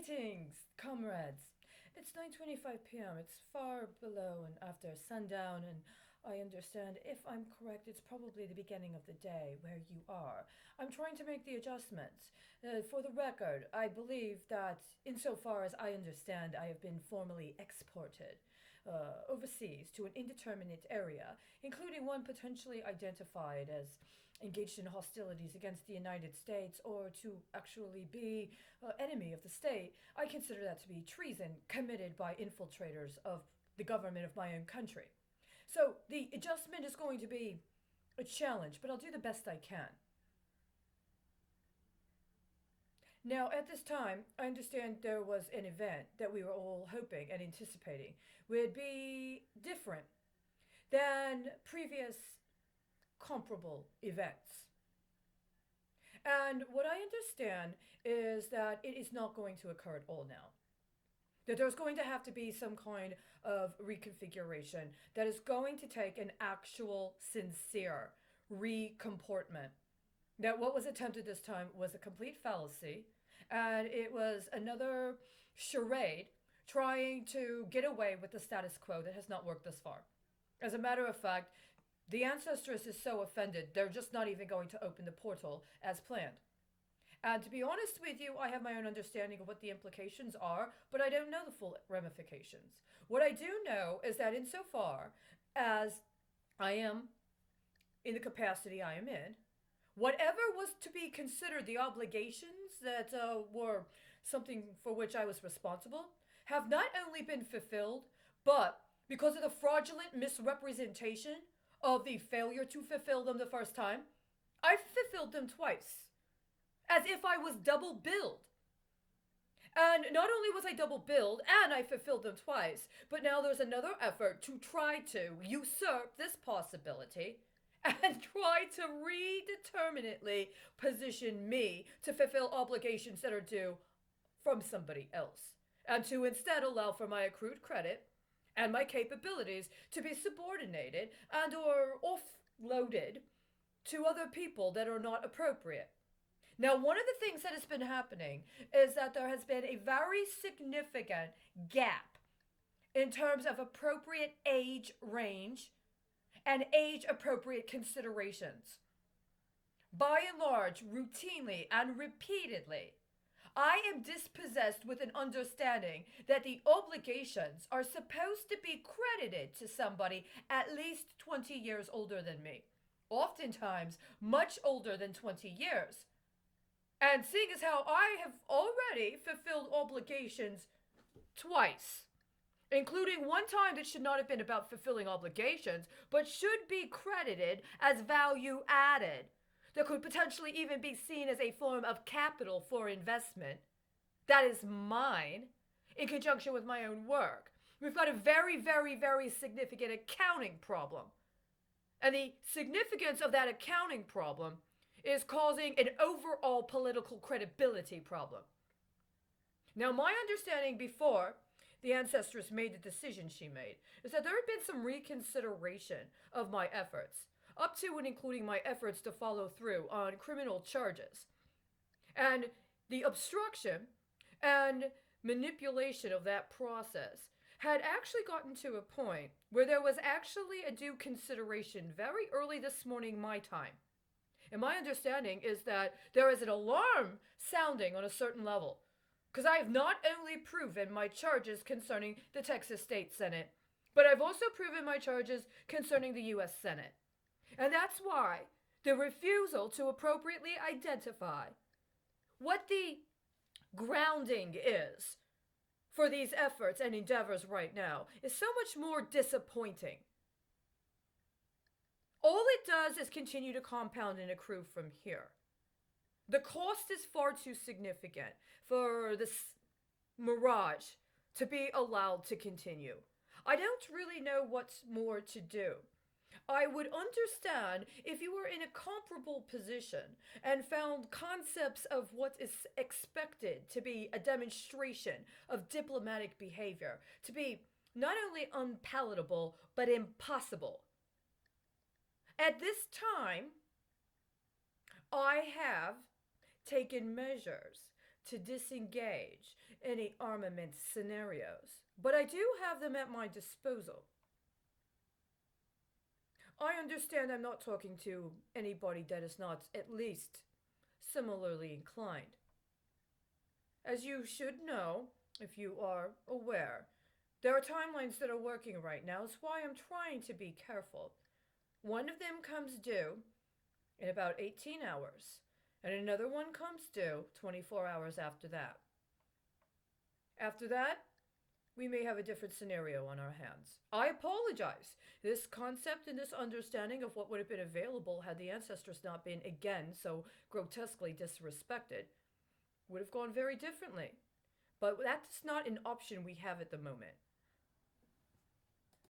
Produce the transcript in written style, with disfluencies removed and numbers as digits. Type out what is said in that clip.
Greetings, comrades. It's 9:25 p.m. It's far below and after sundown, and I understand, if I'm correct, it's probably the beginning of the day where you are. I'm trying to make the adjustments. For the record, I believe that, insofar as I understand, I have been formally exported overseas to an indeterminate area, including one potentially identified as engaged in hostilities against the United States or to actually be enemy of the state. I consider that to be treason committed by infiltrators of the government of my own country. So the adjustment is going to be a challenge, but I'll do the best I can. Now, at this time, I understand there was an event that we were all hoping and anticipating would be different than previous comparable events. And what I understand is that it is not going to occur at all now. That there's going to have to be some kind of reconfiguration that is going to take an actual, sincere recomportment. That what was attempted this time was a complete fallacy, and it was another charade trying to get away with the status quo that has not worked thus far. As a matter of fact, the Ancestress is so offended, they're just not even going to open the portal as planned. And to be honest with you, I have my own understanding of what the implications are, but I don't know the full ramifications. What I do know is that insofar as I am in the capacity I am in, whatever was to be considered the obligations that were something for which I was responsible have not only been fulfilled, but because of the fraudulent misrepresentation of the failure to fulfill them the first time, I've fulfilled them twice, as if I was double billed. And not only was I double billed and I fulfilled them twice, but now there's another effort to try to usurp this possibility and try to redeterminately position me to fulfill obligations that are due from somebody else, and to instead allow for my accrued credit and my capabilities to be subordinated and or offloaded to other people that are not appropriate. Now, one of the things that has been happening is that there has been a very significant gap in terms of appropriate age range and age appropriate considerations. By and large, routinely and repeatedly, I am dispossessed with an understanding that the obligations are supposed to be credited to somebody at least 20 years older than me, oftentimes much older than 20 years. And seeing as how I have already fulfilled obligations twice, including one time that should not have been about fulfilling obligations, but should be credited as value added, that could potentially even be seen as a form of capital for investment, that is mine, in conjunction with my own work. We've got a very, very, very significant accounting problem. And the significance of that accounting problem is causing an overall political credibility problem. Now, my understanding before the Ancestress made the decision she made is that there had been some reconsideration of my efforts, up to and including my efforts to follow through on criminal charges. And the obstruction and manipulation of that process had actually gotten to a point where there was actually a due consideration very early this morning, my time. And my understanding is that there is an alarm sounding on a certain level. Because I have not only proven my charges concerning the Texas State Senate, but I've also proven my charges concerning the U.S. Senate. And that's why the refusal to appropriately identify what the grounding is for these efforts and endeavors right now is so much more disappointing. All it does is continue to compound and accrue from here. The cost is far too significant for this mirage to be allowed to continue. I don't really know what's more to do. I would understand if you were in a comparable position and found concepts of what is expected to be a demonstration of diplomatic behavior to be not only unpalatable but impossible. At this time, I have taken measures to disengage any armament scenarios, but I do have them at my disposal. I understand I'm not talking to anybody that is not at least similarly inclined. As you should know, if you are aware, there are timelines that are working right now. That's why I'm trying to be careful. One of them comes due in about 18 hours, and another one comes due 24 hours after that. After that, we may have a different scenario on our hands. I apologize. This concept and this understanding of what would have been available had the ancestors not been again so grotesquely disrespected would have gone very differently. But that's not an option we have at the moment.